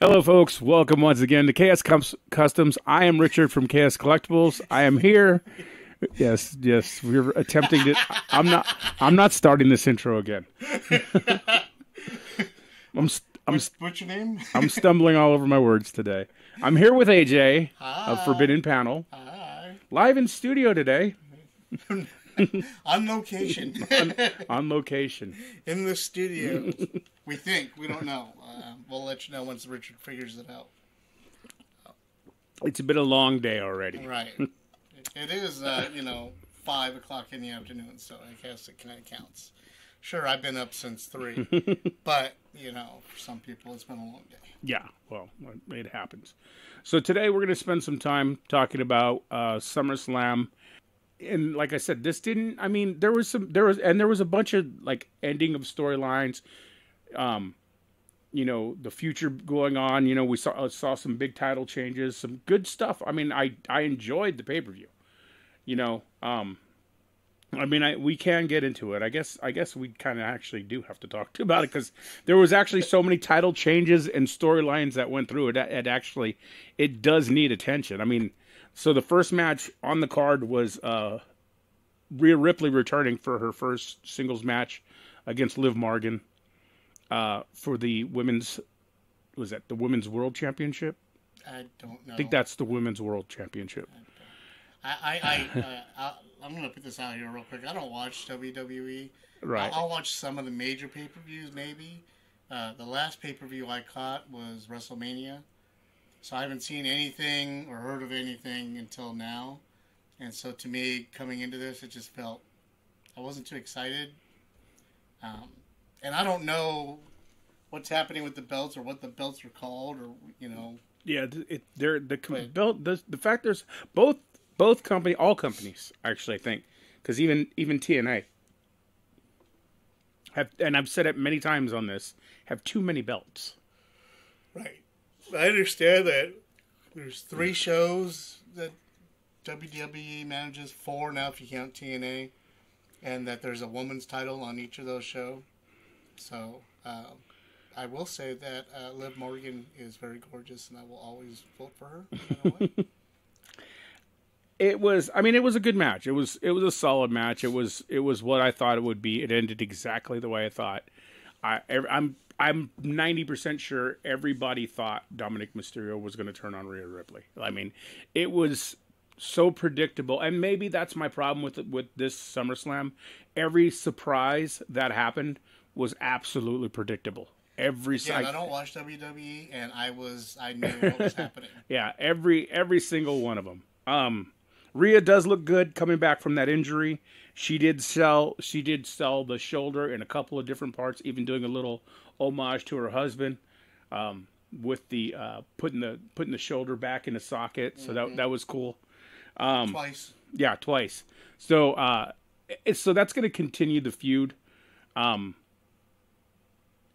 Hello, folks. Welcome once again to KS Customs. I am Richard from KS Collectibles. I am here. Yes. We're attempting to. I'm not starting this intro again. What's your name? I'm stumbling all over my words today. I'm here with AJ of Forbidden Panel. Hi. Live in studio today. On location. on location. In the studio. We think. We don't know. We'll let you know once Richard figures it out. It's been a long day already. Right. It is, 5 o'clock in the afternoon, so I guess it kind of counts. Sure, I've been up since 3. But, for some people, it's been a long day. Yeah, well, it happens. So today we're going to spend some time talking about SummerSlam. And like I said, there was a bunch of like ending of storylines, the future going on. We saw some big title changes, some good stuff. I mean, I enjoyed the pay-per-view, we can get into it. I guess we kind of actually do have to talk about it because there was actually so many title changes and storylines that went through it. It does need attention. I mean, so the first match on the card was Rhea Ripley returning for her first singles match against Liv Morgan for the women's World Championship? I don't know. I think that's the Women's World Championship. I'm going to put this out here real quick. I don't watch WWE. Right. I'll watch some of the major pay-per-views maybe. The last pay-per-view I caught was WrestleMania. So I haven't seen anything or heard of anything until now. And so to me, coming into this, it just felt I wasn't too excited. And I don't know what's happening with the belts or what the belts are called or, Yeah, the fact there's both all companies, actually, I think, because even TNA have, and I've said it many times on this, have too many belts. Right. I understand that there's 3 shows that WWE manages, 4 now if you count TNA, and that there's a woman's title on each of those shows. So I will say that Liv Morgan is very gorgeous, and I will always vote for her. No matter what. It was a good match. It was a solid match. It was what I thought it would be. It ended exactly the way I thought. I'm 90% sure everybody thought Dominic Mysterio was going to turn on Rhea Ripley. I mean, it was so predictable, and maybe that's my problem with this SummerSlam. Every surprise that happened was absolutely predictable. I don't watch WWE, and I knew what was happening. Yeah, every single one of them. Rhea does look good coming back from that injury. She did sell the shoulder in a couple of different parts, even doing a little homage to her husband, with the putting the shoulder back in the socket. So that was cool. Twice. Yeah, twice. So that's going to continue the feud.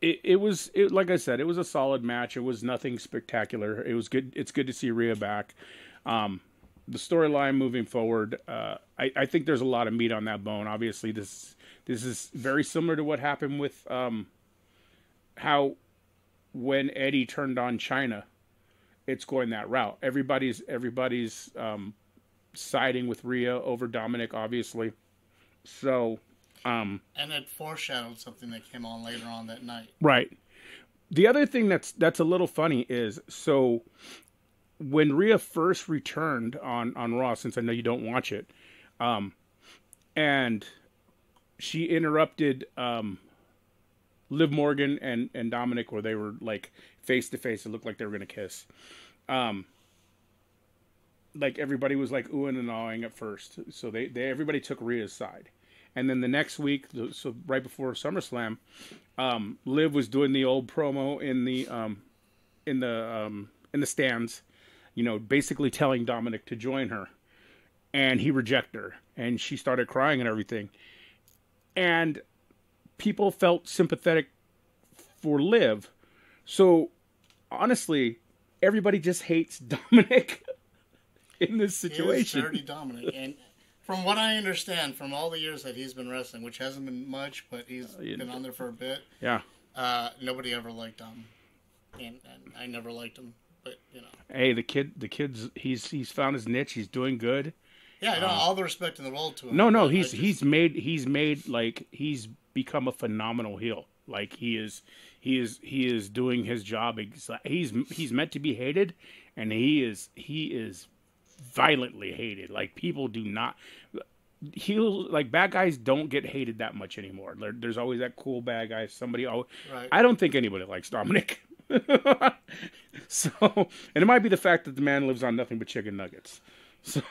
Like I said, it was a solid match. It was nothing spectacular. It was good. It's good to see Rhea back. The storyline moving forward, I think there's a lot of meat on that bone. Obviously, this is very similar to what happened with how when Eddie turned on China, it's going that route. Everybody's siding with Rhea over Dominic, obviously. So, and it foreshadowed something that came on later on that night. Right. The other thing that's a little funny is when Rhea first returned on Raw, since I know you don't watch it, and she interrupted Liv Morgan and Dominic, where they were like face to face. It looked like they were going to kiss. Like everybody was like oohing and awing at first, so everybody took Rhea's side, and then the next week, so right before SummerSlam, Liv was doing the old promo in the stands. Basically telling Dominic to join her, and he rejected her, and she started crying and everything, and people felt sympathetic for Liv. So honestly, everybody just hates Dominic in this situation. He is dirty Dominic, and from what I understand, from all the years that he's been wrestling, which hasn't been much, but he's been on there for a bit. Yeah. Nobody ever liked Dom. and I never liked him. But Hey, the kid's he's found his niche. He's doing good. yeah, all the respect in the world to him. No, but he's made like he's become a phenomenal heel. Like he is doing his job. He's meant to be hated, and he is violently hated. Like people do not like bad guys don't get hated that much anymore. There's always that cool bad guy. Somebody always. Right. I don't think anybody likes Dominic. So, and it might be the fact that the man lives on nothing but chicken nuggets. So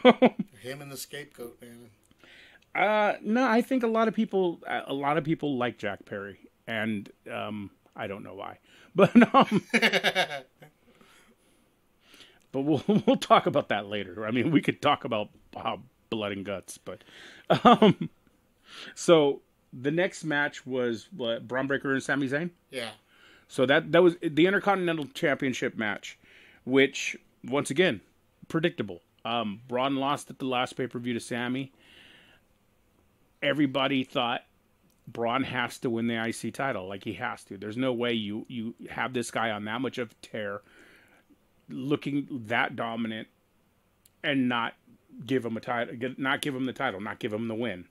him and the scapegoat, man. no, I think a lot of people like Jack Perry, and I don't know why, but but we'll talk about that later. I mean, we could talk about blood and guts, but so the next match was Braun Breaker and Sami Zayn. Yeah. So that was the Intercontinental Championship match, which once again predictable. Braun lost at the last pay-per-view to Sami. Everybody thought Braun has to win the IC title. Like, he has to. There's no way you have this guy on that much of a tear, looking that dominant, and not give him a title, not give him the title, not give him the win.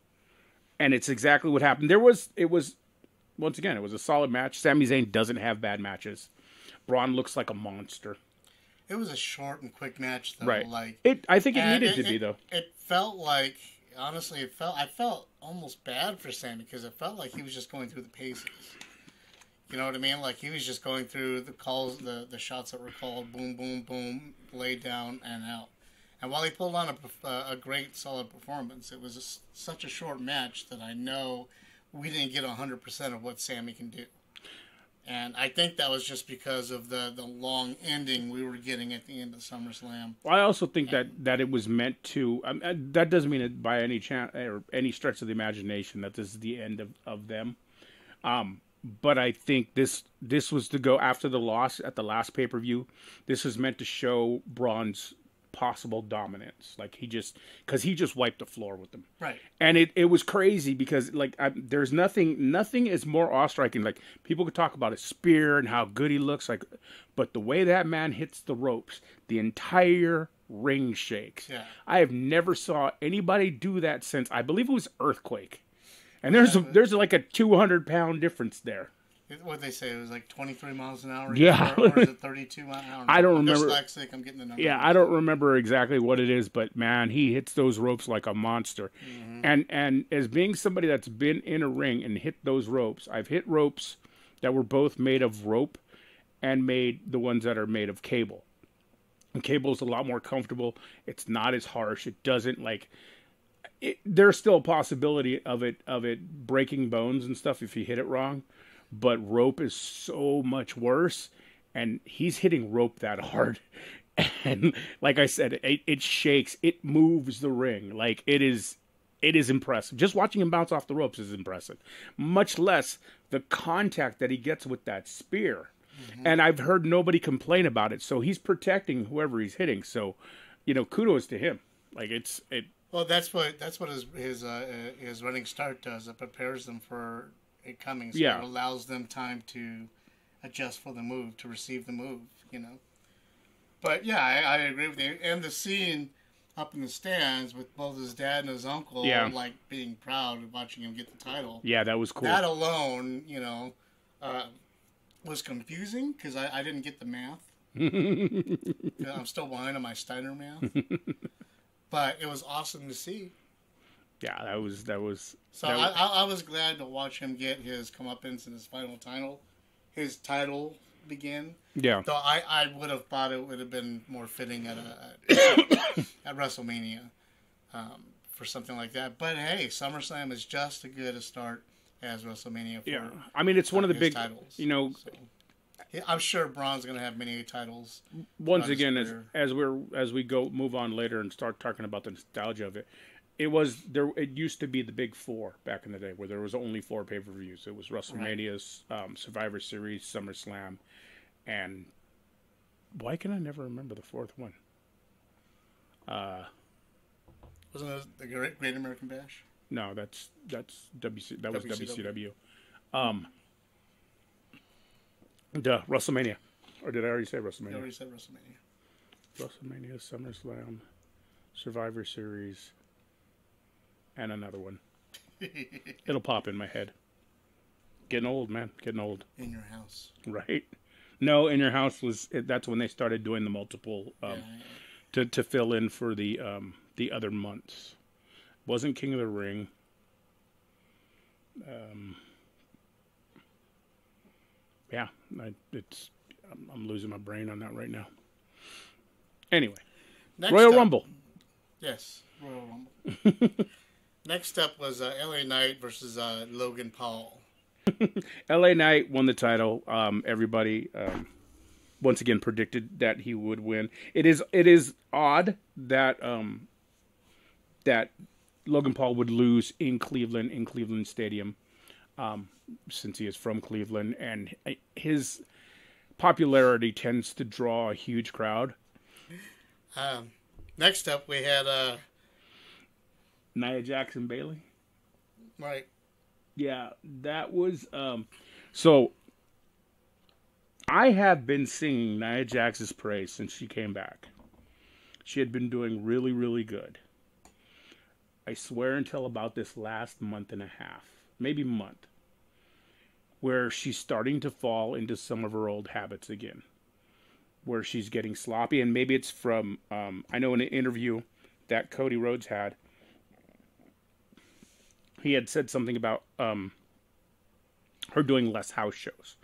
And it's exactly what happened. Once again, it was a solid match. Sami Zayn doesn't have bad matches. Braun looks like a monster. It was a short and quick match, though. Right. Like, I think it needed to be, though. It felt like, honestly, I felt almost bad for Sami because it felt like he was just going through the paces. You know what I mean? Like, he was just going through the calls, the shots that were called, boom, boom, boom, laid down and out. And while he pulled on a great, solid performance, it was such a short match that I know we didn't get 100% of what Sami can do. And I think that was just because of the long ending we were getting at the end of SummerSlam. Well, I also think that it was meant to. That doesn't mean it by any chance or any stretch of the imagination that this is the end of them. But I think this was to go after the loss at the last pay-per-view. This was meant to show Braun's possible dominance. Like, because he just wiped the floor with them. Right. And it was crazy because, like, there's nothing is more awe-striking. Like, people could talk about his spear and how good he looks, like, but the way that man hits the ropes, the entire ring shakes. Yeah. I have never saw anybody do that since, I believe it was Earthquake. And there's like a 200-pound difference there. What they say, it was like 23 miles an hour? Yeah. Or is it 32 miles an hour? I don't remember. Dyslexic, I'm getting the number. Yeah, I don't remember exactly what it is, but man, he hits those ropes like a monster. Mm-hmm. And as being somebody that's been in a ring and hit those ropes, I've hit ropes that were both made of rope and made the ones that are made of cable. And cable is a lot more comfortable. It's not as harsh. It doesn't there's still a possibility of it breaking bones and stuff if you hit it wrong. But rope is so much worse, and he's hitting rope that hard. And like I said, it shakes, it moves the ring. Like, it is impressive. Just watching him bounce off the ropes is impressive. Much less the contact that he gets with that spear. Mm-hmm. And I've heard nobody complain about it. So he's protecting whoever he's hitting. So, kudos to him. Like, Well, that's what his running start does. It prepares them for it coming, so it allows them time to adjust for the move, to receive the move, But yeah, I agree with you. And the scene up in the stands with both his dad and his uncle, like, being proud of watching him get the title. Yeah, that was cool. That alone, was confusing because I didn't get the math. I'm still behind on my Steiner math. But it was awesome to see. Yeah, that was. So I was glad to watch him get his comeuppance in his final title. His title begin. Yeah. Though I would have thought it would have been more fitting at WrestleMania for something like that. But hey, SummerSlam is just as good a start as WrestleMania for I mean, it's one of the big titles. So, I'm sure Braun's going to have many titles. Once again, as we move on later and start talking about the nostalgia of it, it used to be the big four back in the day where there was only 4 pay-per-views. It was WrestleMania, Survivor Series, SummerSlam, and why can I never remember the 4th one? Wasn't it the Great American Bash? No, that's WC. That was WCW. WrestleMania. Or did I already say You WrestleMania? already said WrestleMania. WrestleMania, SummerSlam, Survivor Series, and another one. It'll pop in my head. Getting old, man. Getting old. In your house. Right? No, In Your House that's when they started doing the multiple to fill in for the other months. Wasn't King of the Ring. I'm losing my brain on that right now. Anyway, Next Royal up- Rumble. Yes, Royal Rumble. Next up was LA Knight versus Logan Paul. LA Knight won the title. Everybody once again predicted that he would win. It is odd that that Logan Paul would lose in Cleveland Stadium, since he is from Cleveland, and his popularity tends to draw a huge crowd. Next up, we had Nia Jax and Bayley. right. Yeah, that was so I have been singing Nia Jax's praise since she came back. She had been doing really, really good. I swear until about this last month and a half, maybe month, where she's starting to fall into some of her old habits again. Where she's getting sloppy, and maybe it's from, I know in an interview that Cody Rhodes had, he had said something about her doing less house shows.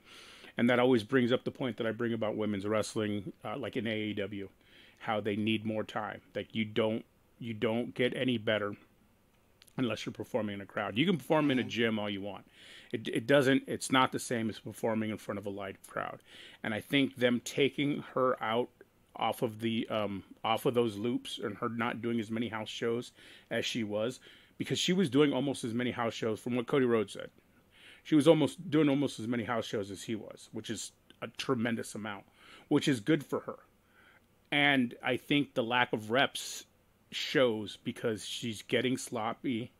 And that always brings up the point that I bring about women's wrestling, like in AEW, how they need more time. Like you don't get any better unless you're performing in a crowd. You can perform in a gym all you want. It's not the same as performing in front of a live crowd. And I think them taking her out off of those loops and her not doing as many house shows as she was, because she was doing almost as many house shows from what Cody Rhodes said. She was doing almost as many house shows as he was, which is a tremendous amount, which is good for her. And I think the lack of reps shows because she's getting sloppy.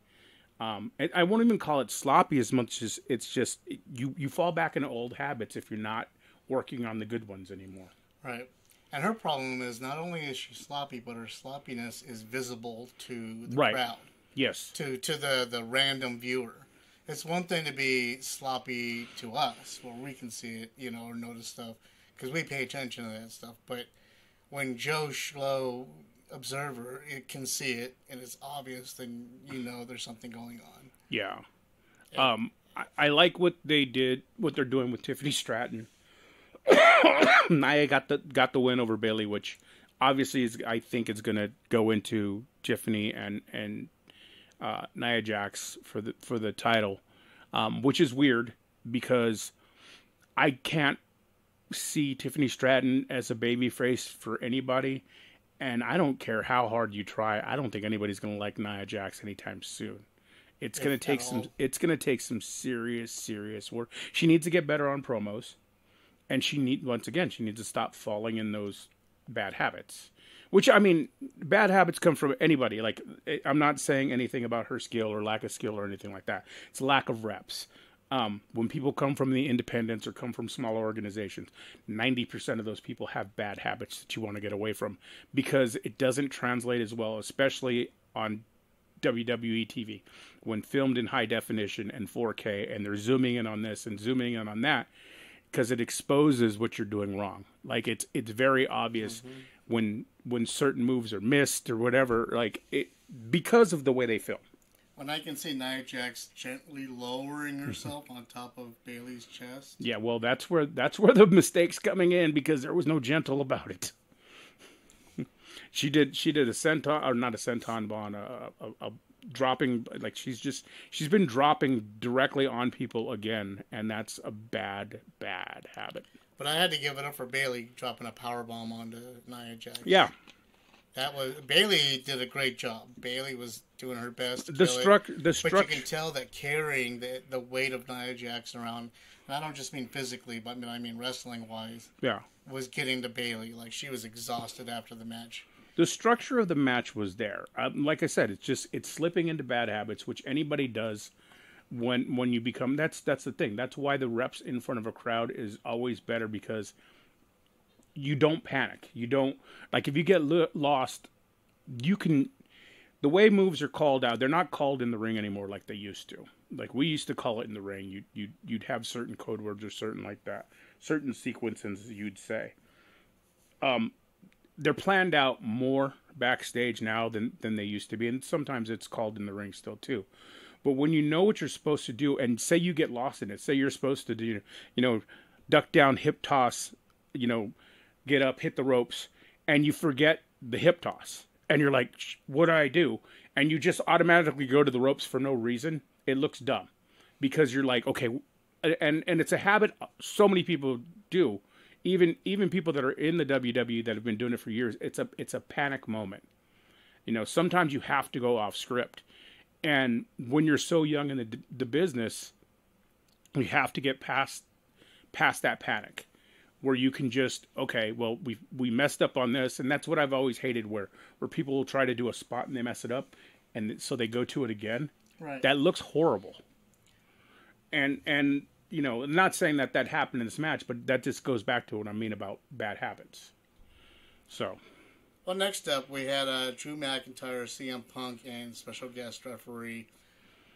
And I won't even call it sloppy as much as it's just you fall back into old habits if you're not working on the good ones anymore. Right. And her problem is not only is she sloppy, but her sloppiness is visible to the crowd. Yes. To the random viewer. It's one thing to be sloppy to us, where we can see it, or notice stuff, because we pay attention to that stuff. But when Joe Schlo observer it can see it and it's obvious, then there's something going on. Yeah. I like what they're doing with Tiffany Stratton. Nia got the win over Bayley, which obviously I think is going to go into Tiffany and Nia Jax for the title, which is weird because I can't see Tiffany Stratton as a babyface for anybody, and I don't care how hard you try. I don't think anybody's going to like Nia Jax anytime soon. It's going to take some serious work. She needs to get better on promos, and she needs to stop falling in those bad habits. Which, I mean, bad habits come from anybody. Like, I'm not saying anything about her skill or lack of skill or anything like that. It's lack of reps. When people come from the independents or come from smaller organizations, 90% of those people have bad habits that you want to get away from because it doesn't translate as well, especially on WWE TV. When filmed in high definition and 4K, and they're zooming in on this and zooming in on that, because it exposes what you're doing wrong. Like, it's very obvious when certain moves are missed or whatever, like it because of the way they film. When I can see Nia Jax gently lowering herself on top of Bayley's chest. Yeah, well, that's where the mistake's coming in, because there was no gentle about it. She did a senton, or not a senton, but a dropping, like she's been dropping directly on people again, and that's a bad habit. But I had to give it up for Bayley dropping a powerbomb onto Nia Jax. Yeah. Bayley did a great job. Bayley was doing her best. But you can tell that carrying the weight of Nia Jax around, and I don't just mean physically, but I mean wrestling wise. Yeah. Was getting to Bayley. Like, she was exhausted after the match. The structure of the match was there. Like I said, it's slipping into bad habits, which anybody does when you become. That's the thing. That's why the reps in front of a crowd is always better, because you don't panic. You don't, like, if you get lost, you can, the way moves are called out, they're not called in the ring anymore like they used to. Like, we used to call it in the ring. You'd have certain code words or certain like that, certain sequences you'd say. They're planned out more backstage now than they used to be, and sometimes it's called in the ring still too. But when you know what you're supposed to do, and say you get lost in it, say you're supposed to do, duck down, hip toss, get up, hit the ropes, and you forget the hip toss, and you're like, what do I do? And you just automatically go to the ropes for no reason. It looks dumb, because you're like, okay, and it's a habit so many people do. Even people that are in the WWE that have been doing it for years, it's a panic moment. Sometimes you have to go off script. And when you're so young in the business, you have to get past that panic, where you can just, okay, well, we messed up on this. And that's what I've always hated, where people will try to do a spot and they mess it up, and so they go to it again. Right. That looks horrible. And I'm not saying that happened in this match, but that just goes back to what I mean about bad habits. So. Well, next up, we had Drew McIntyre, CM Punk, and special guest referee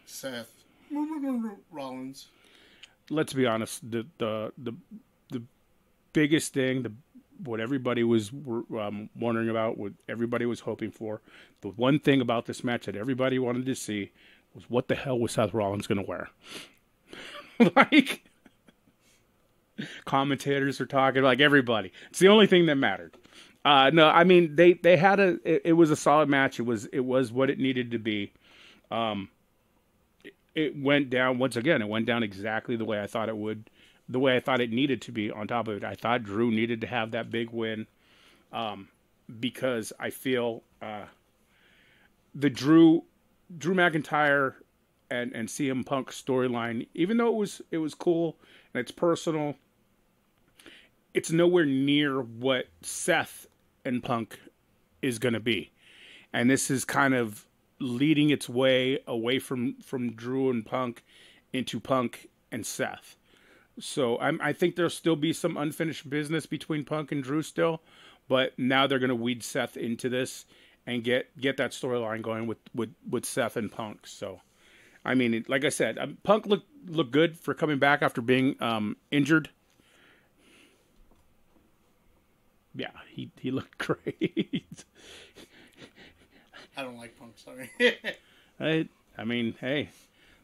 Seth Rollins. Let's be honest. The biggest thing, what everybody was wondering about, what everybody was hoping for, the one thing about this match that everybody wanted to see was, what the hell was Seth Rollins going to wear? Like, commentators are talking, like, everybody. It's the only thing that mattered. No, I mean, they had it was a solid match. It was what it needed to be. It went down, once again, it went down exactly the way I thought it would, the way I thought it needed to be. On top of it, I thought Drew needed to have that big win, because I feel the Drew McIntyre and CM Punk storyline, even though it was cool and it's personal, it's nowhere near what Seth and Punk is going to be. And this is kind of leading its way away from Drew and Punk into Punk and Seth. So I think there'll still be some unfinished business between Punk and Drew still, but now they're going to weed Seth into this and get that storyline going with Seth and Punk. So, I mean, like I said, Punk looked good for coming back after being injured. Yeah, he looked great. I don't like Punk, sorry. I mean, hey,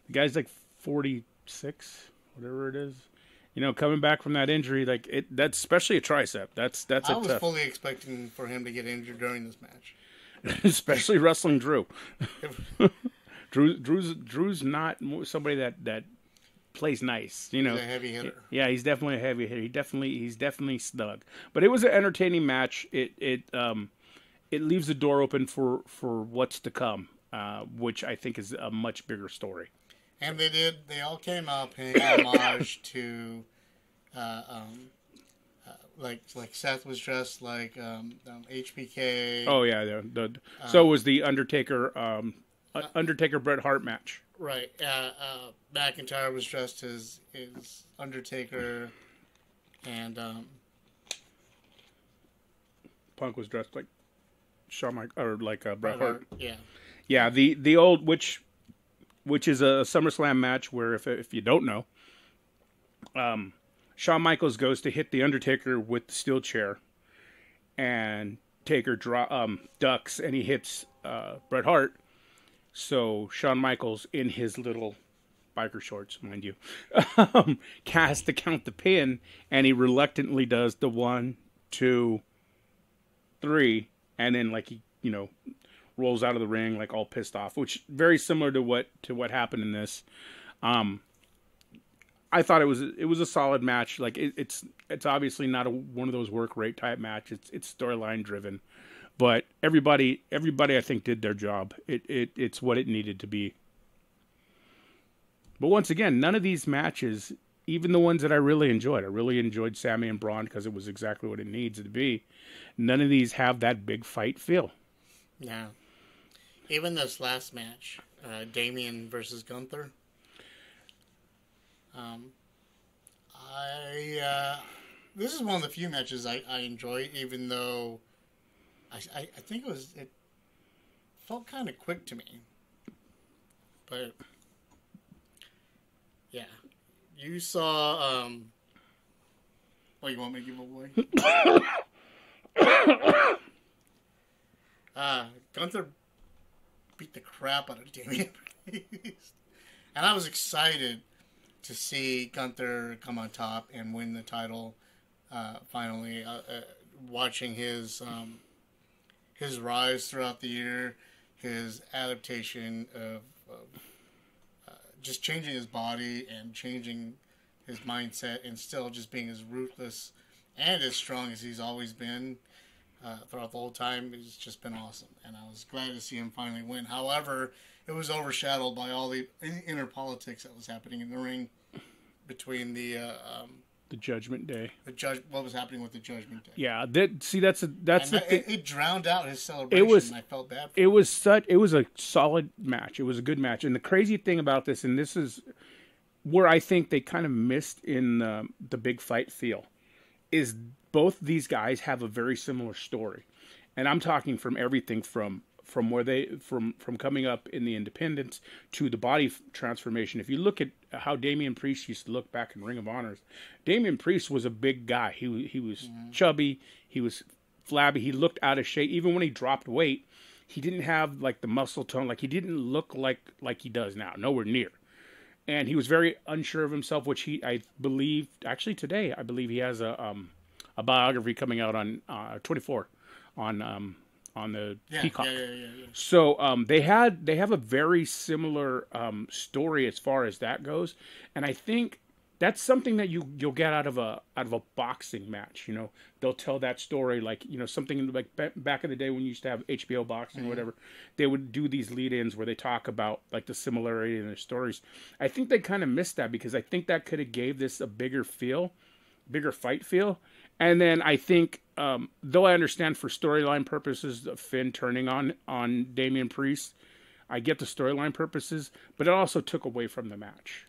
the guy's like 46, whatever it is. Coming back from that injury, like that's especially a tricep. That's I was fully expecting for him to get injured during this match. Especially wrestling Drew. Drew's not somebody that plays nice, He's a heavy hitter. Yeah, he's definitely a heavy hitter. He's definitely snug. But it was an entertaining match. It leaves the door open for what's to come, which I think is a much bigger story. And they all came out paying homage to, like Seth was dressed like HBK. Oh yeah, so was the Undertaker Bret Hart match. Right. McIntyre was dressed as Undertaker, and Punk was dressed like Shawn Michaels, or like Bret Hart. Yeah. Yeah. The old, which is a SummerSlam match where, if you don't know, Shawn Michaels goes to hit the Undertaker with the steel chair, and Taker ducks, and he hits Bret Hart. So Shawn Michaels, in his little biker shorts, mind you, has to count the pin, and he reluctantly does the 1, 2, 3, and then he rolls out of the ring like all pissed off, which very similar to what happened in this. I thought it was a solid match. Like it's obviously not one of those work rate type matches. It's storyline driven. But everybody, I think, did their job. It's what it needed to be. But once again, none of these matches, even the ones that I really enjoyed Sammy and Braun because it was exactly what it needs to be. None of these have that big fight feel. No. Even this last match, Damian versus Gunther. this is one of the few matches I enjoy, even though I think it felt kind of quick to me. But yeah, you saw. Oh, you want me to give away? Gunther beat the crap out of Damian Priest, and I was excited to see Gunther come on top and win the title. Finally, watching his rise throughout the year, his adaptation of just changing his body and changing his mindset, and still just being as ruthless and as strong as he's always been throughout the whole time. It's just been awesome, and I was glad to see him finally win. However, it was overshadowed by all the inner politics that was happening in the ring between the Judgment Day. What was happening with the Judgment Day? Yeah, that's the thing. It drowned out his celebration. And I felt bad for it. It was a solid match. It was a good match, and the crazy thing about this, and this is where I think they kind of missed in the big fight feel, is both these guys have a very similar story, and I'm talking from everything from where from coming up in the independents to the body transformation. If you look at how Damian Priest used to look back in Ring of Honor, Damian Priest was a big guy. He was chubby, he was flabby, he looked out of shape. Even when he dropped weight, he didn't have like the muscle tone, like he didn't look like he does now, nowhere near. And he was very unsure of himself, which I believe actually today I believe he has a biography coming out on 24 on the Peacock. Yeah. So they have a very similar story as far as that goes, and I think that's something that you'll get out of a boxing match. You know, they'll tell that story like, you know, something like back in the day when you used to have HBO boxing or whatever. They would do these lead-ins where they talk about like the similarity in their stories. I think they kind of missed that, because I think that could have gave this a bigger fight feel. And then I think, though I understand for storyline purposes, Finn turning on Damian Priest, I get the storyline purposes, but it also took away from the match.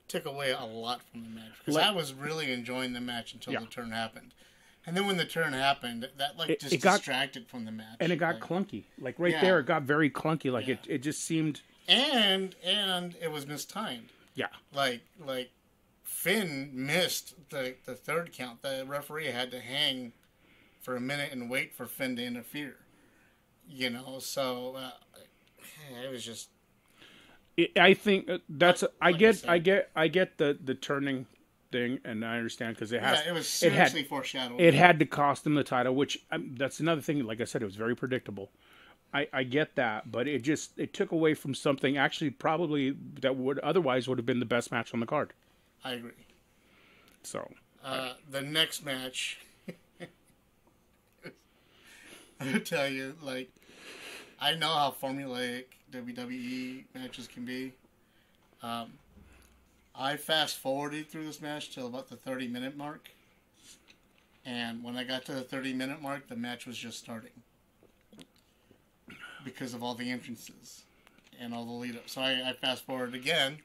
Took away a lot from the match, because I was really enjoying the match until the turn happened, and then when the turn happened, that it got distracted from the match, and it got clunky. Like there, it got very clunky. Like it just seemed, and it was mistimed. Yeah, like Finn missed the third count. The referee had to hang for a minute and wait for Finn to interfere. You know, so it was just. I think that's. I get the turning thing, and I understand, because it was seriously foreshadowed. It had to cost them the title, which that's another thing. Like I said, it was very predictable. I get that, but it took away from something actually probably that would have been the best match on the card. I agree. So the next match, I'll tell you, like, I know how formulaic WWE matches can be. I fast forwarded through this match till about the 30-minute mark, and when I got to the 30-minute mark, the match was just starting because of all the entrances and all the lead up. So I fast forwarded again,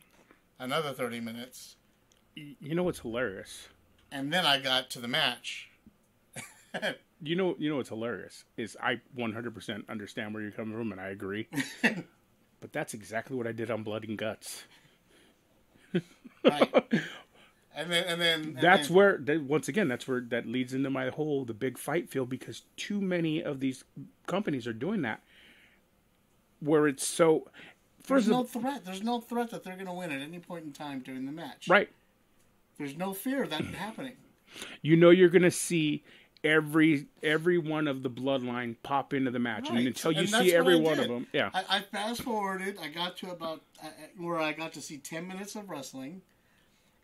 another 30 minutes. You know what's hilarious? And then I got to the match. You know what's hilarious is I 100% understand where you're coming from, and I agree. But that's exactly what I did on Blood and Guts. Right. And then that's where once again that's where that leads into my whole the big fight feel, because too many of these companies are doing that, where it's so. There's no threat. There's no threat that they're going to win at any point in time during the match. Right. There's no fear of that happening. You know you're going to see every one of the bloodline pop into the match, right. And until you see every one of them, yeah. I fast forwarded. I got to about where I got to see 10 minutes of wrestling,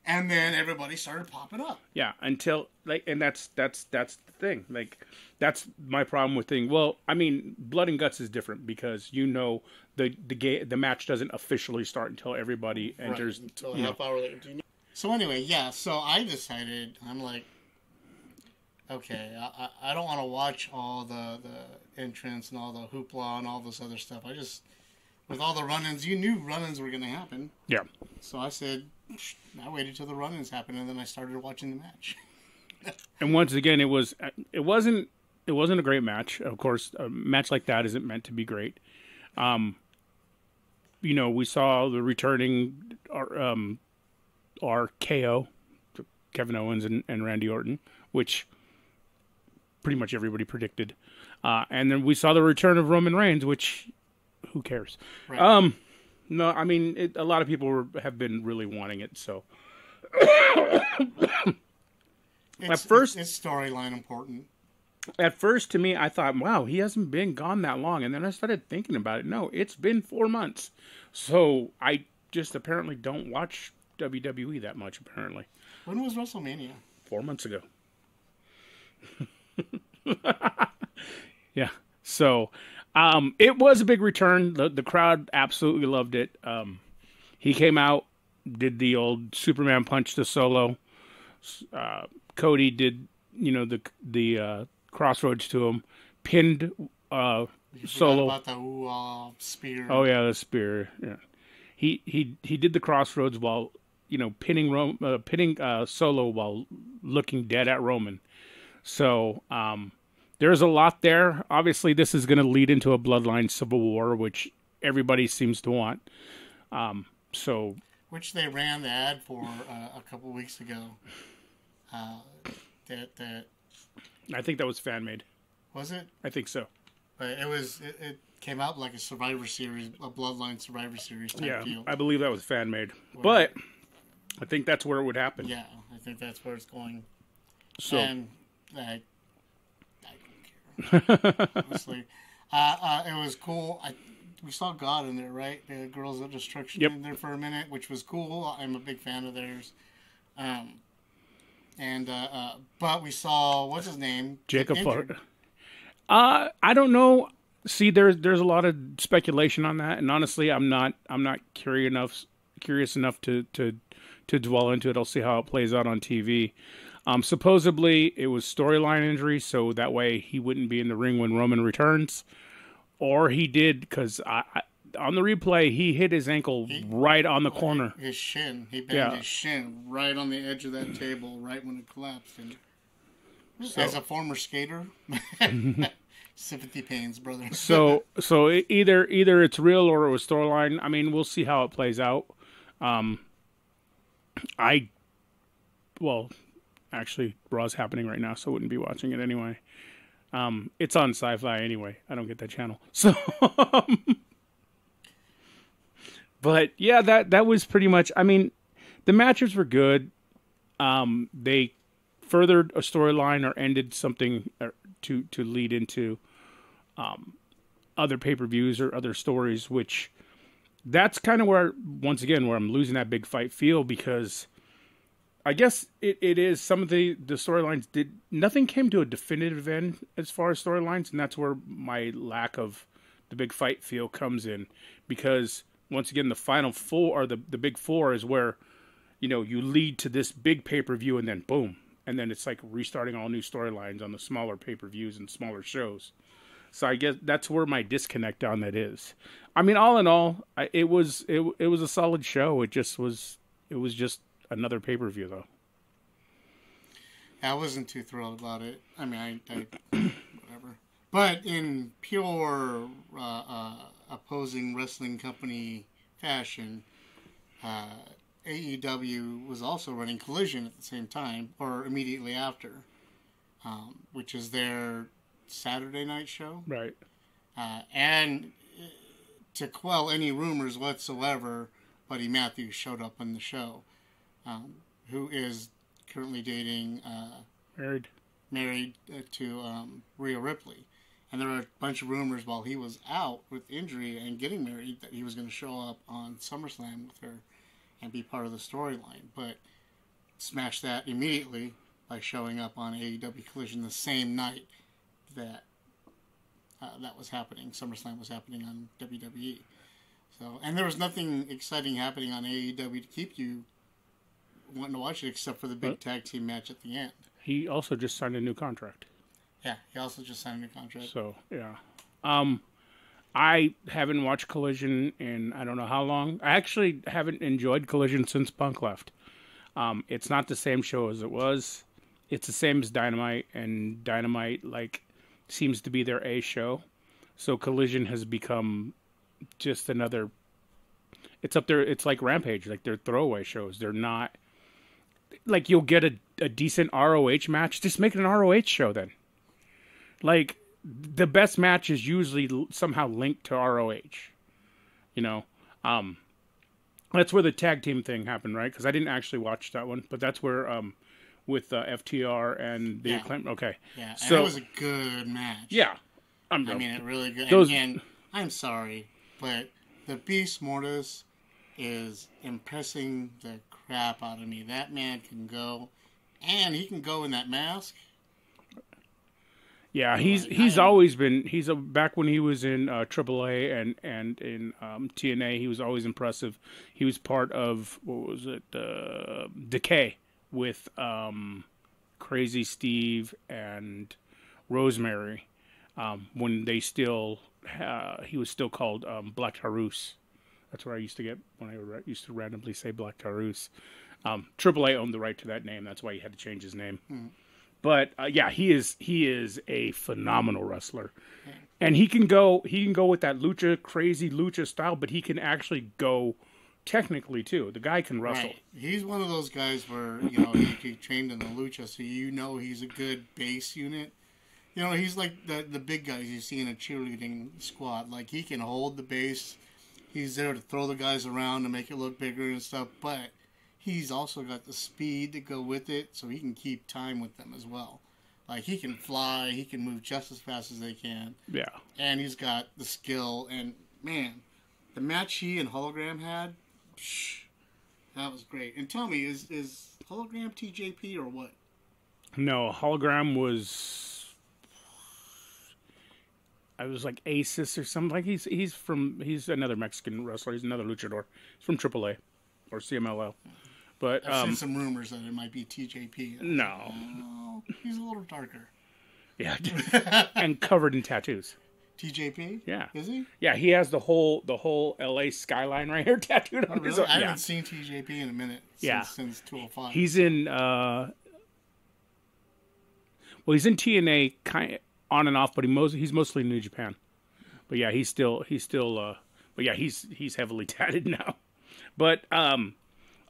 and then everybody started popping up. Yeah, until and that's the thing. Like, that's my problem with thing. Well, I mean, Blood and Guts is different because the match doesn't officially start until everybody enters. Right, until a half hour later. So anyway, yeah. So I decided, I'm like, okay, I don't want to watch all the entrance and all the hoopla and all this other stuff. I just, with all the run-ins, you knew run-ins were going to happen. Yeah. So I said, I waited till the run-ins happened, and then I started watching the match. And once again, it wasn't a great match. Of course, a match like that isn't meant to be great. We saw the returning RKO, Kevin Owens and Randy Orton, which pretty much everybody predicted. And then we saw the return of Roman Reigns, which who cares? Right. No, I mean, a lot of people have been really wanting it. So at first, it's storyline important. At first, to me, I thought, wow, he hasn't been gone that long. And then I started thinking about it. No, it's been 4 months. So I just apparently don't watch WWE that much, apparently. When was WrestleMania? 4 months ago. Yeah. So it was a big return. The crowd absolutely loved it. He came out, did the old Superman punch to Solo. Cody did, the crossroads to him, pinned Solo. About the spear. Oh yeah, the spear. Yeah, he did the crossroads while pinning Solo while looking dead at Roman. So there's a lot there. Obviously, this is going to lead into a bloodline civil war, which everybody seems to want. Which they ran the ad for a couple weeks ago. That I think that was fan made. Was it? I think so. But it came out like a Survivor Series, a Bloodline Survivor Series type deal. I believe that was fan made. But I think that's where it would happen. Yeah, I think that's where it's going. So, and I don't care. Honestly, it was cool. We saw God in there, right? The Girls of Destruction in there for a minute, which was cool. I'm a big fan of theirs. But we saw what's his name, Jacob. I don't know. See, there's a lot of speculation on that, and honestly, I'm not curious enough to dwell into it. I'll see how it plays out on TV. Supposedly, it was storyline injury, so that way he wouldn't be in the ring when Roman returns, or he did because on the replay he hit his ankle right on the corner. His shin. He banged his shin right on the edge of that table, right when it collapsed. And as a former skater, sympathy pains, brother. so either it's real or it was storyline. I mean, we'll see how it plays out. Actually, Raw's happening right now, so I wouldn't be watching it anyway. It's on Sci-Fi anyway. I don't get that channel. So, but yeah, that was pretty much. I mean, the matches were good. They furthered a storyline or ended something to lead into other pay-per-views or other stories, which that's kind of where I'm losing that big fight feel, because I guess it is some of the storylines nothing came to a definitive end as far as storylines, and that's where my lack of the big fight feel comes in, because once again the final four or the big four is where you lead to this big pay-per-view and then boom, and then it's like restarting all new storylines on the smaller pay-per-views and smaller shows. So I guess that's where my disconnect on that is. I mean, all in all, it was a solid show. It was just another pay-per-view, though. I wasn't too thrilled about it. I mean, I whatever. But in pure opposing wrestling company fashion, AEW was also running Collision at the same time, or immediately after, which is their Saturday night show. Right. And to quell any rumors whatsoever, Buddy Matthews showed up on the show. Who is currently dating, married to Rhea Ripley. And there were a bunch of rumors while he was out with injury and getting married that he was going to show up on SummerSlam with her and be part of the storyline. But smashed that immediately by showing up on AEW Collision the same night that that was happening. SummerSlam was happening on WWE. So, and there was nothing exciting happening on AEW to keep you wanting to watch it, except for the big tag team match at the end. He also just signed a new contract. Yeah, he also just signed a new contract. So, yeah. I haven't watched Collision in I don't know how long. I actually haven't enjoyed Collision since Punk left. It's not the same show as it was. it's the same as Dynamite, and Dynamite like seems to be their A show. So Collision has become just another. It's up there. It's like Rampage, like they're throwaway shows. They're not like you'll get a decent ROH match. Just make it an ROH show then. Like the best match is usually somehow linked to ROH. You know, that's where the tag team thing happened, right? Because I didn't actually watch that one, but that's where with FTR and the Acclaim. Okay, yeah, so and it was a good match. Yeah, I mean, it really good. And I'm sorry, but the Beast Mortis is impressing the crap out of me. That man can go, and he can go in that mask. Yeah, he's always been. He's back when he was in AAA and in TNA. He was always impressive. He was part of what was it, Decay with Crazy Steve and Rosemary. When they still, he was still called Black Taurus. That's where I used to get when I used to randomly say Black Taurus. AAA owned the right to that name. That's why he had to change his name. But yeah, he is a phenomenal wrestler, and he can go with that crazy lucha style, but he can actually go technically too. The guy can wrestle. Right. He's one of those guys where he trained in the lucha, so he's a good base unit. He's like the big guys you see in a cheerleading squad. Like he can hold the base. He's there to throw the guys around to make it look bigger and stuff, but he's also got the speed to go with it, so he can keep time with them as well. Like, he can fly, he can move just as fast as they can. Yeah. And he's got the skill, and, man, the match he and Hologram had, that was great. And tell me, is Hologram TJP or what? No, Hologram was... I was like Asis or something. Like he's another Mexican wrestler. He's another luchador. He's from AAA or CMLL. But I've seen some rumors that it might be TJP. No, he's a little darker. Yeah, and covered in tattoos. TJP? Yeah. Is he? Yeah, he has the whole LA skyline right here tattooed on his arm. I haven't seen TJP in a minute since 205. He's in he's in TNA kind of on and off, but he's mostly in New Japan. But yeah, he's heavily tatted now. But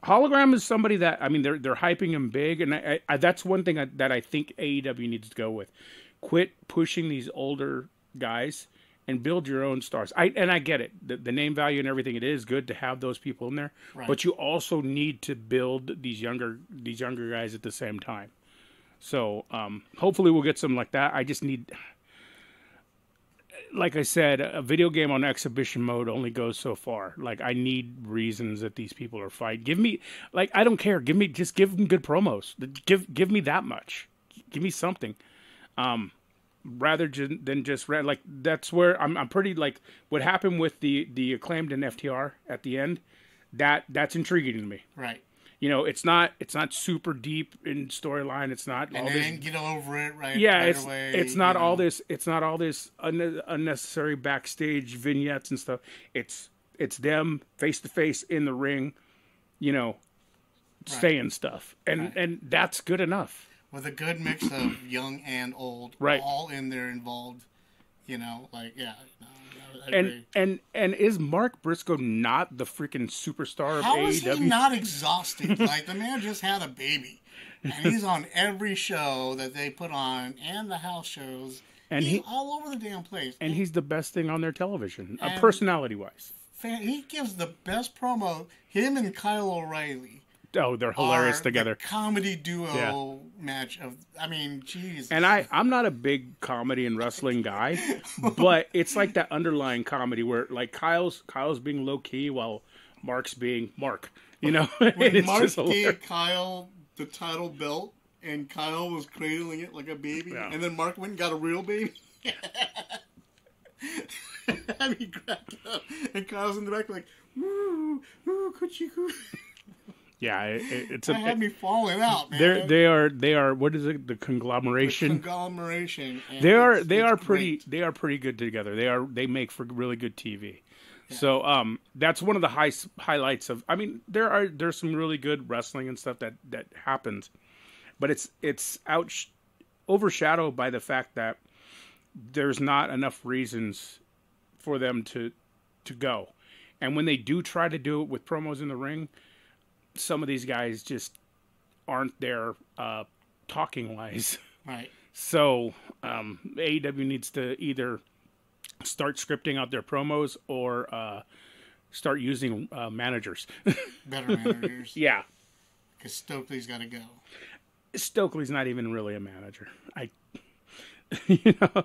Hologram is somebody that, I mean, they're hyping him big, and I that's one thing that I think AEW needs to go with. Quit pushing these older guys and build your own stars. I get it. The name value and everything, it is good to have those people in there, right. But you also need to build these younger guys at the same time. So hopefully we'll get something like that. I just need, like I said, a video game on exhibition mode only goes so far. Like, I need reasons that these people are fighting. Give me, like, I don't care. Give them good promos. Give me that much. Give me something. Rather than just like, that's where I'm pretty, like, what happened with the Acclaimed and FTR at the end, that's intriguing to me. Right. It's not super deep in storyline. It's not and all they this. Didn't get over it right. Yeah, right it's away, it's not all this. It's not all this unnecessary backstage vignettes and stuff. It's them face to face in the ring, saying stuff, and that's good enough. With a good mix of young and old, right? All in there involved. And is Mark Briscoe not the freaking superstar of AEW? How is he not exhausted? Like, the man just had a baby. And he's on every show that they put on and the house shows. And he's all over the damn place. And he's the best thing on their television, personality-wise. He gives the best promo. Him and Kyle O'Reilly. Oh, they're hilarious together. The comedy duo match of, I mean, jeez. And I'm not a big comedy and wrestling guy, but it's like that underlying comedy where, like, Kyle's being low key while Mark's being Mark. When Mark gave Kyle the title belt and Kyle was cradling it like a baby, and then Mark went and got a real baby. And he cracked up, and Kyle's in the back like, woo, coochie coo. Yeah, it's had me falling out, man. They are. What is it? The conglomeration. The conglomeration. They are pretty good together. They make for really good TV. Yeah. So that's one of the highlights of. I mean, there's some really good wrestling and stuff that happens, but it's overshadowed by the fact that there's not enough reasons for them to go. And when they do try to do it with promos in the ring, some of these guys just aren't there talking wise. Right. So AEW needs to either start scripting out their promos or start using managers. Better managers. Yeah. Because Stokely's got to go. Stokely's not even really a manager.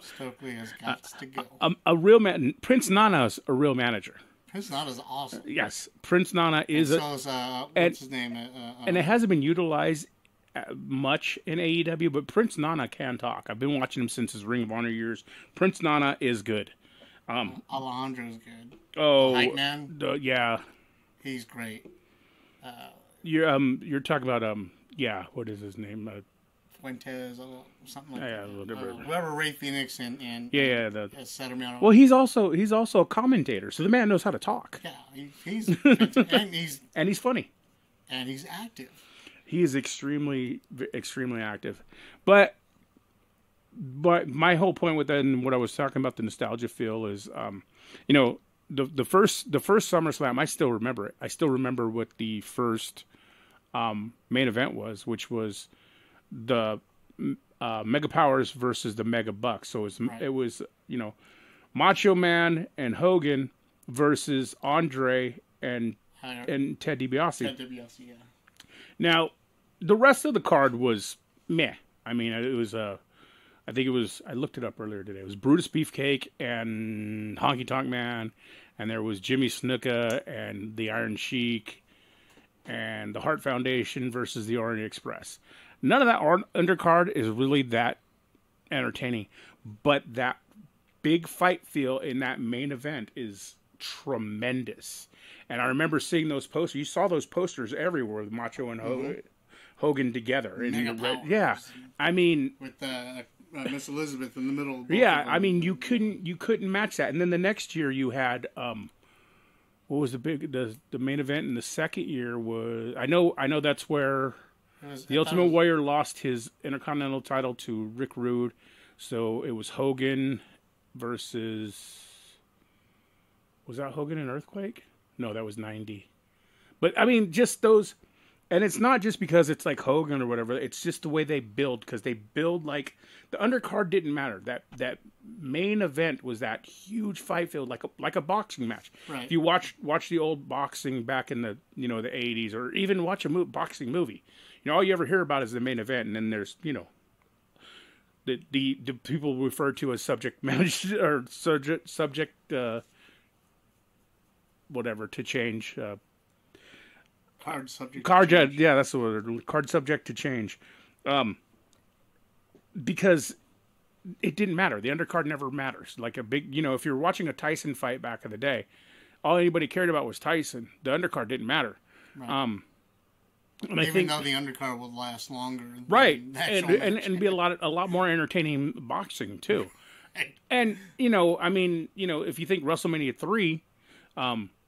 Stokely has got to go. A real man. Prince Nana's a real manager. Prince Nana's awesome. Yes, Prince Nana is what's his name? And it hasn't been utilized much in AEW, but Prince Nana can talk. I've been watching him since his Ring of Honor years. Prince Nana is good. Alejandro's good. Oh, Hype Man. Yeah, he's great. You're talking about what is his name? Fuentes, something like that. Whatever. Whoever Ray Phoenix and set him out. Well, he's also a commentator, so the man knows how to talk. Yeah, and he's funny, and he's active. He is extremely, extremely active, but my whole point with that and what I was talking about the nostalgia feel is, the first SummerSlam, I still remember it. I still remember what the first main event was, which was the Mega Powers versus the Mega Bucks. So it was Macho Man and Hogan versus Andre and Ted DiBiase. Ted DiBiase, yeah. Now, the rest of the card was meh. I mean, it was I think it was. I looked it up earlier today. It was Brutus Beefcake and Honky Tonk Man, and there was Jimmy Snuka and the Iron Sheik, and the Hart Foundation versus the Orient Express. None of that undercard is really that entertaining, but that big fight feel in that main event is tremendous. And I remember seeing those posters. You saw those posters everywhere with Macho and Hogan together. Yeah, I mean, with Miss Elizabeth in the middle. Yeah, I mean, you couldn't match that. And then the next year you had what was the main event in the second year was I know that's where the Ultimate Warrior lost his Intercontinental title to Rick Rude. So it was Hogan versus, was that Hogan and Earthquake? No, that was 90. But I mean, just those, and it's not just because it's like Hogan or whatever. It's just the way they build, because they build like the undercard didn't matter. That main event was that huge fight field, like a boxing match. Right. If you watch the old boxing back in the the 80s, or even watch a boxing movie, all you ever hear about is the main event, and then there's the people referred to as subject managed or subject whatever to change. Card subject. Yeah, that's the word. Card subject to change, because it didn't matter. The undercard never matters. Like a big, if you're watching a Tyson fight back in the day, all anybody cared about was Tyson. The undercard didn't matter. Right. And Even though the undercard would last longer, right, and be a lot more entertaining boxing too. And if you think WrestleMania 3,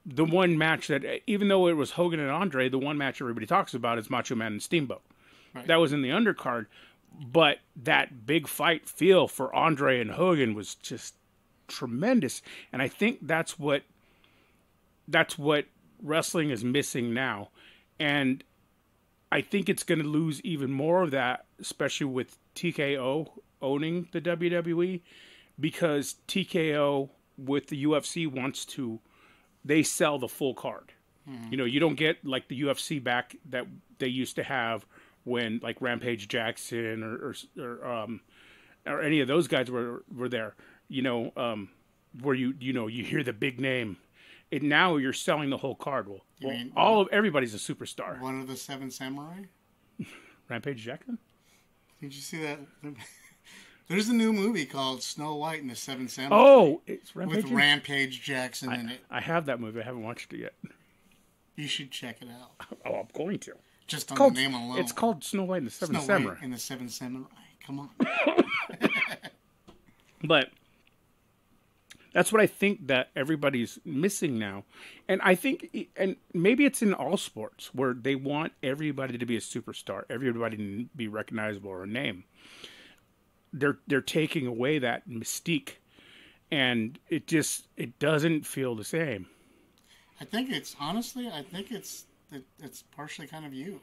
the one match that, even though it was Hogan and Andre, the one match everybody talks about is Macho Man and Steamboat. Right. That was in the undercard, but that big fight feel for Andre and Hogan was just tremendous, and I think that's what wrestling is missing now, and I think it's going to lose even more of that, especially with TKO owning the WWE, because TKO with the UFC wants to, they sell the full card. You don't get like the UFC back that they used to have when like Rampage Jackson or any of those guys were there. Where you hear the big name. And now you're selling the whole card. Everybody's a superstar. One of the Seven Samurai? Rampage Jackson? Did you see that? There's a new movie called Snow White and the Seven Samurai. Oh, it's Rampage. With Rampage Jackson in it. I have that movie. I haven't watched it yet. You should check it out. Oh, I'm going to. Just on the name alone. It's called Snow White and the Seven Samurai. Snow White and the Seven Samurai. Come on. But That's what I think that everybody's missing now. And I think, and maybe it's in all sports where they want everybody to be a superstar, everybody to be recognizable or a name. They're taking away that mystique, and it doesn't feel the same. I think it's honestly, it's partially kind of you.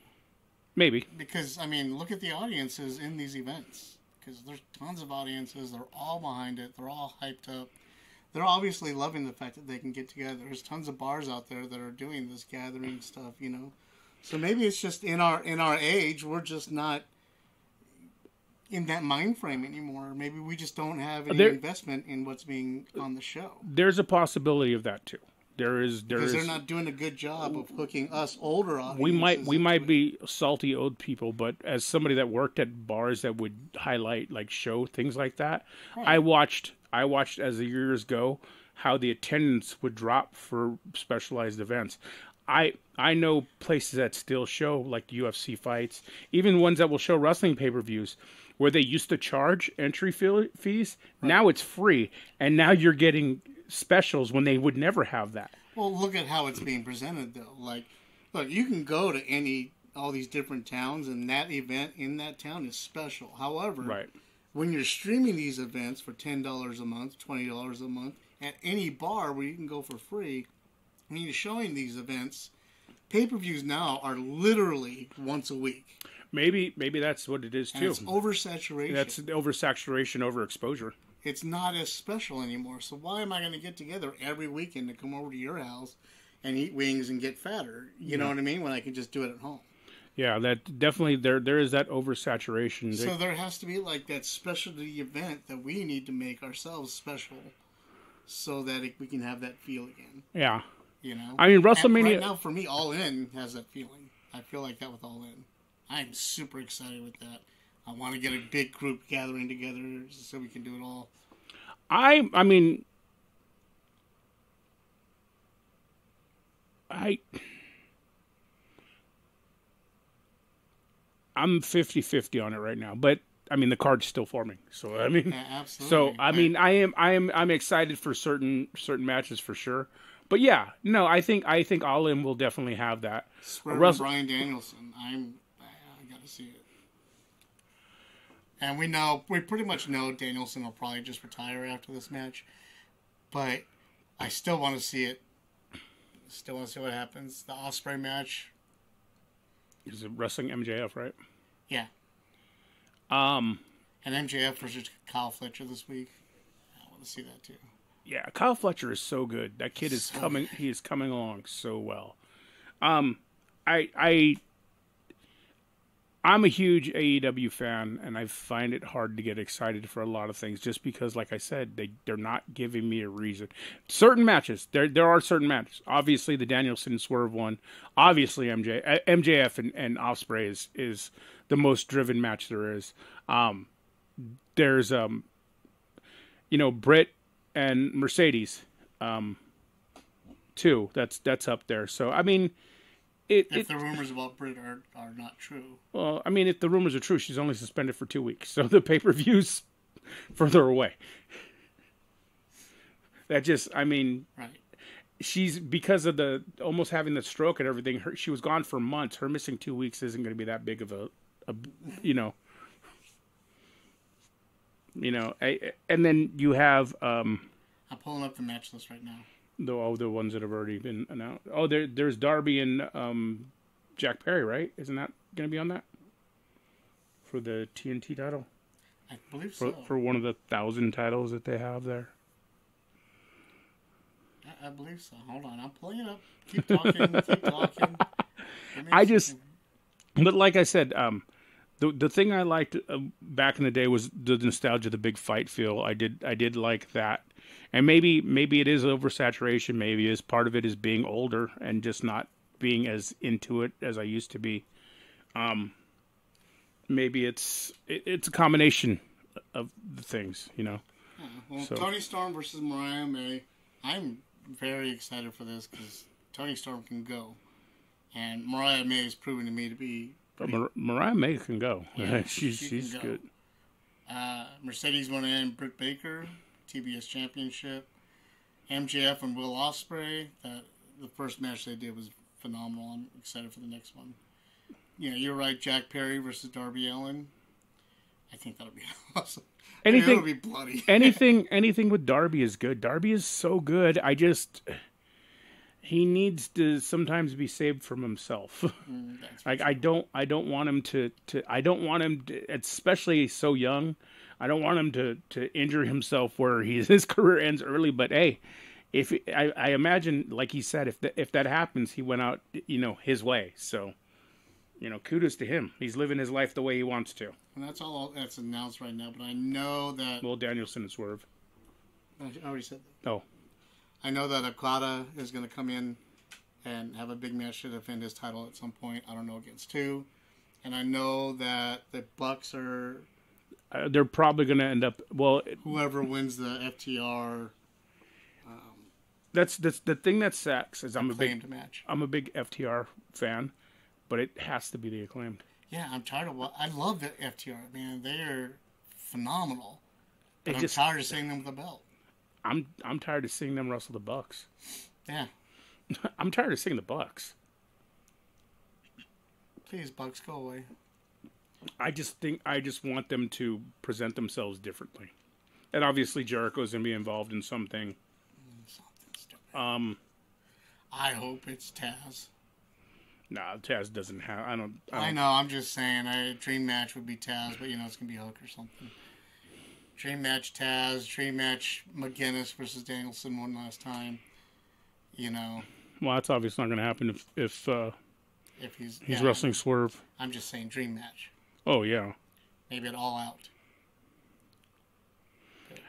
Maybe. Because, I mean, look at the audiences in these events. Because there's tons of audiences. They're all behind it. They're all hyped up. They're obviously loving the fact that they can get together. There's tons of bars out there that are doing this gathering stuff, you know. So maybe it's just in our age, we're just not in that mind frame anymore. Maybe we just don't have any investment in what's being on the show. There's a possibility of that too. Because they're not doing a good job of hooking us older audiences. We might be salty old people, but as somebody that worked at bars that would highlight like show things like that, right. I watched as the years go how the attendance would drop for specialized events. I know places that still show like UFC fights, even ones that will show wrestling pay-per-views where they used to charge entry fees. Right. Now it's free, and now you're getting specials when they would never have that. Well, look at how it's being presented, though. Like, look, you can go to all these different towns, and that event in that town is special. However, right. When you're streaming these events for $10 a month, $20 a month, at any bar where you can go for free, when you're showing these events, pay-per-views now are literally once a week. Maybe that's what it is, too. And it's oversaturation. That's oversaturation, overexposure. It's not as special anymore. So why am I going to get together every weekend to come over to your house and eat wings and get fatter? You know what I mean? When I can just do it at home. Yeah, that definitely there is that oversaturation. So there has to be like that specialty event that we need to make ourselves special, so that we can have that feel again. Yeah. You know. I mean, WrestleMania right now for me, All In has that feeling. I feel like that with All In. I'm super excited with that. I want to get a big group gathering together so we can do it all. I mean, I'm 50-50 on it right now, but I mean the card's still forming. So I mean, yeah, absolutely. So I mean, I'm excited for certain matches for sure. But yeah, no, I think All In will definitely have that. Bryan Danielson, I got to see it. And we pretty much know Danielson will probably just retire after this match. But I still want to see it. Still want to see what happens. The Ospreay match. Is it wrestling MJF, right? Yeah. And MJF versus Kyle Fletcher this week. I want to see that too. Yeah, Kyle Fletcher is so good. That kid is coming. He is coming along so well. I'm a huge AEW fan, and I find it hard to get excited for a lot of things just because, like I said, they're not giving me a reason. Certain matches, there are certain matches. Obviously, the Danielson Swerve one. Obviously, MJF and Ospreay is the most driven match there is. There's Britt and Mercedes, too. That's up there. So I mean. If the rumors about Britt are not true. Well, I mean, if the rumors are true, she's only suspended for 2 weeks. So the pay-per-view's further away. Right. She's, because of the almost having the stroke and everything, she was gone for months. Her missing 2 weeks isn't going to be that big of and then you have... I'm pulling up the match list right now. The ones that have already been announced. Oh, there's Darby and Jack Perry, right? Isn't that going to be on that for the TNT title? I believe so. For one of the 1,000 titles that they have there. I believe so. Hold on, I'm pulling it up. Keep talking. But like I said, the thing I liked back in the day was the nostalgia, the big fight feel. I did like that. And maybe it is oversaturation. Maybe part of it is being older and just not being as into it as I used to be. Maybe it's a combination of the things, Well, Toni Storm versus Mariah May. I'm very excited for this because Toni Storm can go, and Mariah May has proven to me to be. Mariah May can go. Yeah, she's good. Mercedes went in. Britt Baker. TBS Championship. MJF and Will Ospreay. The first match they did was phenomenal. I'm excited for the next one. Yeah, you're right. Jack Perry versus Darby Allin. I think that'll be awesome. It'll be bloody. anything with Darby is good. Darby is so good. He needs to sometimes be saved from himself. I don't want him to. I don't want him to, especially so young. I don't want him to injure himself where his career ends early. But hey, if I imagine, like he said, if that happens, he went out, his way. So, kudos to him. He's living his life the way he wants to. And that's all that's announced right now. But I know that. Well, Danielson and Swerve. I already said that. Oh. I know that Okada is going to come in and have a big match to defend his title at some point. I don't know against who. And I know that the Bucks are... they're probably going to end up... Well, whoever wins the FTR... That's the thing that sucks is I'm a big FTR fan, but it has to be the Acclaimed. Yeah, I'm tired of... I love the FTR, man. They are phenomenal. But I'm tired of seeing them with the belt. I'm tired of seeing them wrestle the Bucks. Yeah. I'm tired of seeing the Bucks. Please, Bucks, go away. I just want them to present themselves differently. And obviously Jericho's going to be involved in something. Something stupid. I hope it's Taz. Nah, Taz doesn't have... I know, I'm just saying. A dream match would be Taz, but it's going to be Hook or something. Dream match Taz, dream match McGuinness versus Danielson one last time. Well, that's obviously not going to happen if he's wrestling Swerve. I'm just saying dream match. Oh, yeah. Maybe it All Out.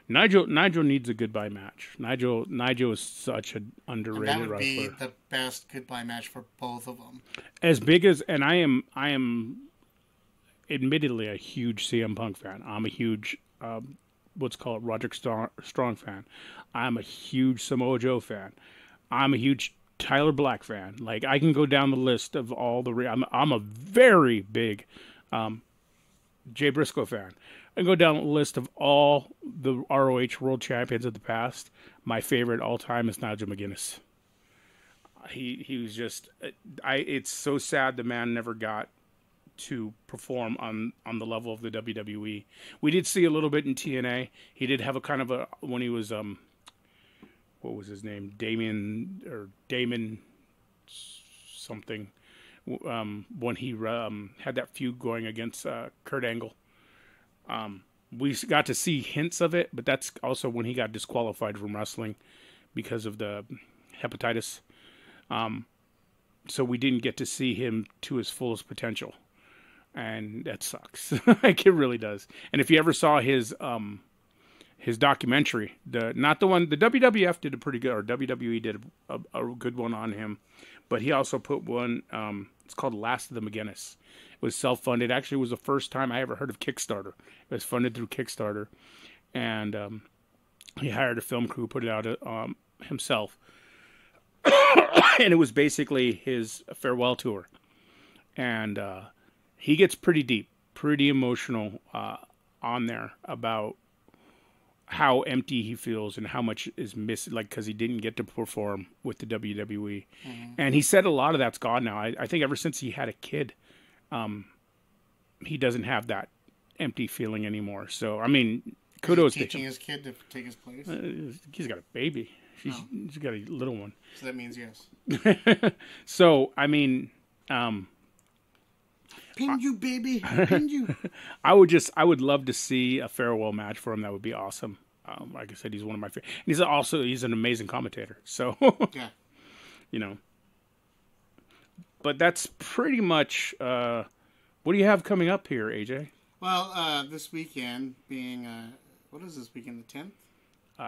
Nigel needs a goodbye match. Nigel is such an underrated wrestler. That would be the best goodbye match for both of them. As big as, and I am admittedly a huge CM Punk fan. I'm a huge... what's called Roderick Strong fan. I'm a huge Samoa Joe fan. I'm a huge Tyler Black fan. Like, I can go down the list of all the... I'm a very big Jay Briscoe fan. I can go down the list of all the ROH world champions of the past. My favorite all-time is Nigel McGuinness. He was just... It's so sad the man never got to perform on the level of the WWE. We did see a little bit in TNA. He did have a kind of a, when he was what was his name, Damon something, when he had that feud going against Kurt Angle. We got to see hints of it, but that's also when he got disqualified from wrestling because of the hepatitis. So we didn't get to see him to his fullest potential. And that sucks. Like, it really does. And if you ever saw his documentary, not the one, the WWF did a pretty good, or WWE did a good one on him, but he also put one, it's called Last of the McGuinness. It was self-funded. Actually, it was the first time I ever heard of Kickstarter. It was funded through Kickstarter. And he hired a film crew, put it out himself. And it was basically his farewell tour. And he gets pretty deep, pretty emotional on there about how empty he feels and how much is missing, like, because he didn't get to perform with the WWE. Mm-hmm. And he said a lot of that's gone now. I think ever since he had a kid, he doesn't have that empty feeling anymore. So, I mean, kudos to him. Teaching his kid to take his place? He's got a baby. She's got a little one. So that means yes. So, I mean... Pin you, baby. Pin you. I would love to see a farewell match for him. That would be awesome. Like I said, he's one of my favorite. He's an amazing commentator. So, yeah. But that's pretty much, what do you have coming up here, AJ? Well, this weekend being, what is this weekend, the 10th?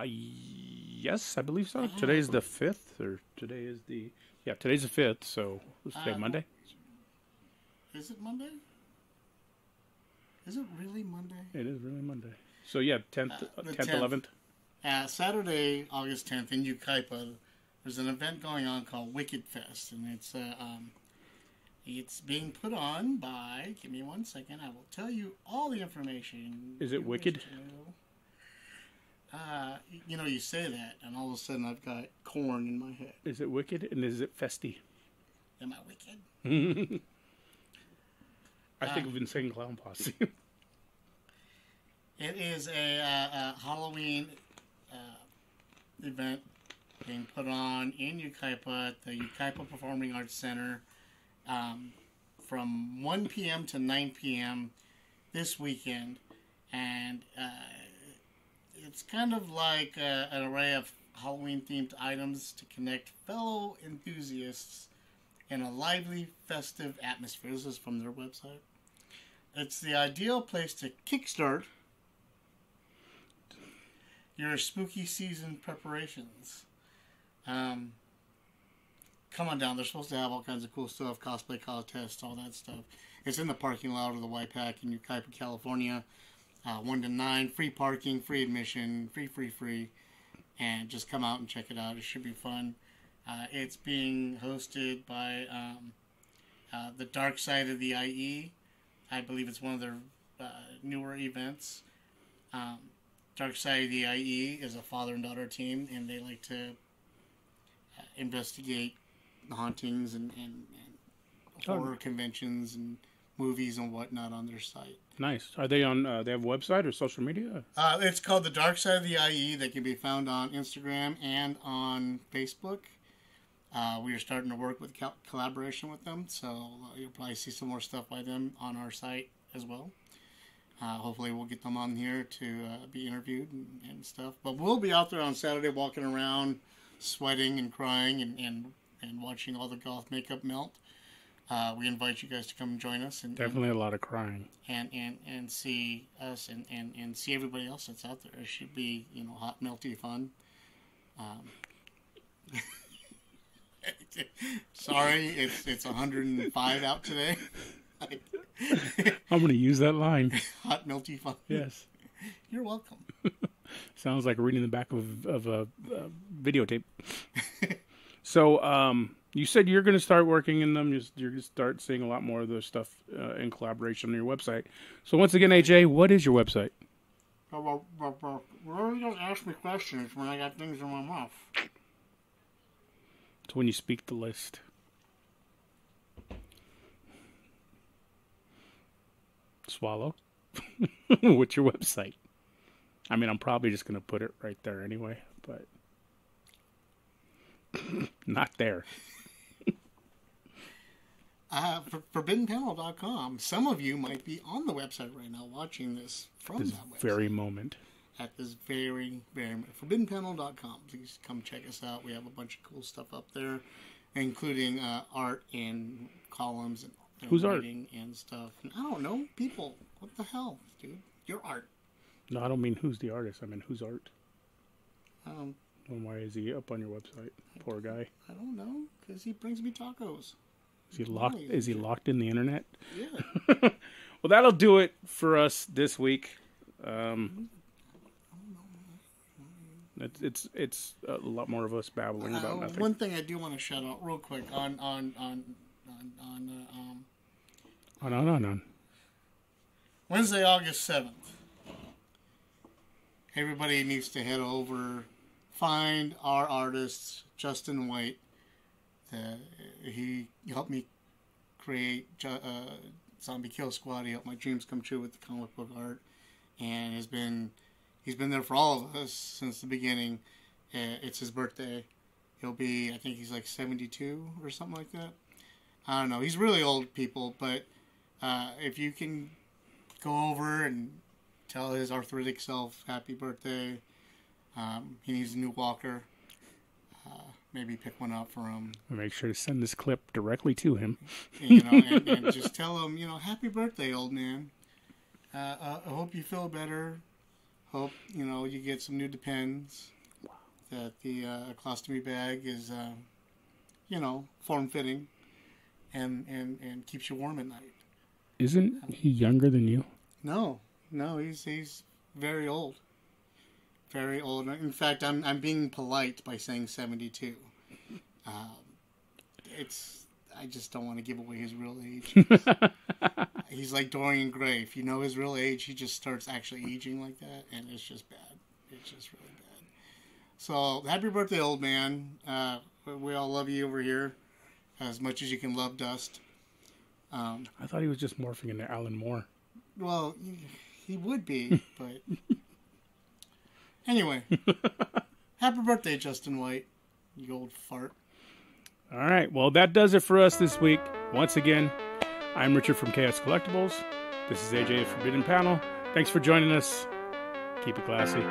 Yes, I believe so. Today's the 5th, or today's the 5th, so let's say Monday. Is it Monday? Is it really Monday? It is really Monday. So, yeah, 10th, 11th. Saturday, August 10th, in Ukaipa, there's an event going on called Wicked Fest, and it's being put on by, give me 1 second, I will tell you all the information. Is it Wicked? You say that, and all of a sudden I've got corn in my head. Is it wicked and is it festy? Am I wicked? I think of Insane Clown Posse. It is a Halloween event being put on in Yucaipa at the Yucaipa Performing Arts Center from 1 p.m. to 9 p.m. this weekend. And it's kind of like an array of Halloween-themed items to connect fellow enthusiasts in a lively, festive atmosphere. This is from their website. It's the ideal place to kickstart your spooky season preparations. Come on down. They're supposed to have all kinds of cool stuff, cosplay contests, all that stuff. It's in the parking lot of the White Pack in Yucaipa, California. 1 to 9, free parking, free admission, free. And just come out and check it out. It should be fun. It's being hosted by the Dark Side of the IE. I believe it's one of their newer events. Dark Side of the IE is a father and daughter team, and they like to investigate the hauntings and horror conventions and movies and whatnot on their site. Nice. Are they on? They have a website or social media? It's called the Dark Side of the IE. They can be found on Instagram and on Facebook. We are starting to work with collaboration with them, so you'll probably see some more stuff by them on our site as well. Hopefully we'll get them on here to be interviewed and stuff. But we'll be out there on Saturday walking around, sweating and crying and watching all the goth makeup melt. We invite you guys to come and join us. And, Definitely a lot of crying. And see us and see everybody else that's out there. It should be, hot, melty fun. Sorry, it's 105 out today. I'm going to use that line. Hot, melty fun. Yes. You're welcome. Sounds like reading the back of a videotape. So, you said you're going to start working in them. You're going to start seeing a lot more of the stuff in collaboration on your website. So once again, AJ, what is your website? Well, you don't ask me questions when I got things in my mouth. It's when you speak the list. Swallow. What's your website? I mean, I'm probably just going to put it right there anyway, but not there. ForbiddenPanel.com. Some of you might be on the website right now watching this from This that website. very moment. At this very moment. ForbiddenPanel.com. Please come check us out. We have a bunch of cool stuff up there, including art and columns and Who's writing and stuff. And I don't know. People. What the hell, dude? Your art. No, I don't mean who's the artist. I mean who's art. Um, And why is he up on your website? Poor guy. I don't know. Because he brings me tacos. Is he locked? Is he locked in the internet? Yeah. Well, that'll do it for us this week. It's a lot more of us babbling about nothing. One thing I do want to shout out real quick on Wednesday, August 7th. Everybody needs to head over, find our artist, Justin White. He helped me create Zombie Kill Squad. He helped my dreams come true with the comic book art, and he's been there for all of us since the beginning. It's his birthday. He'll be, I think he's like 72 or something like that. I don't know. He's really old, people, but if you can go over and tell his arthritic self happy birthday. He needs a new walker. Maybe pick one up for him. Make sure to send this clip directly to him. And just tell him, happy birthday, old man. I hope you feel better. Hope, you get some new Depends. Wow. That the colostomy bag is, form-fitting and keeps you warm at night. Isn't he younger than you? No, he's very old. Very old. In fact, I'm being polite by saying 72. I just don't want to give away his real age. He's like Dorian Gray. If you know his real age, he just starts actually aging like that, and it's just bad. It's just really bad. So, happy birthday, old man. We all love you over here as much as you can love Dust. I thought he was just morphing into Alan Moore. Well, he would be, but... Anyway. Happy birthday, Justin White. You old fart. All right. Well, that does it for us this week. Once again, I'm Richard from Chaos Collectibles. This is AJ of Forbidden Panel. Thanks for joining us. Keep it classy.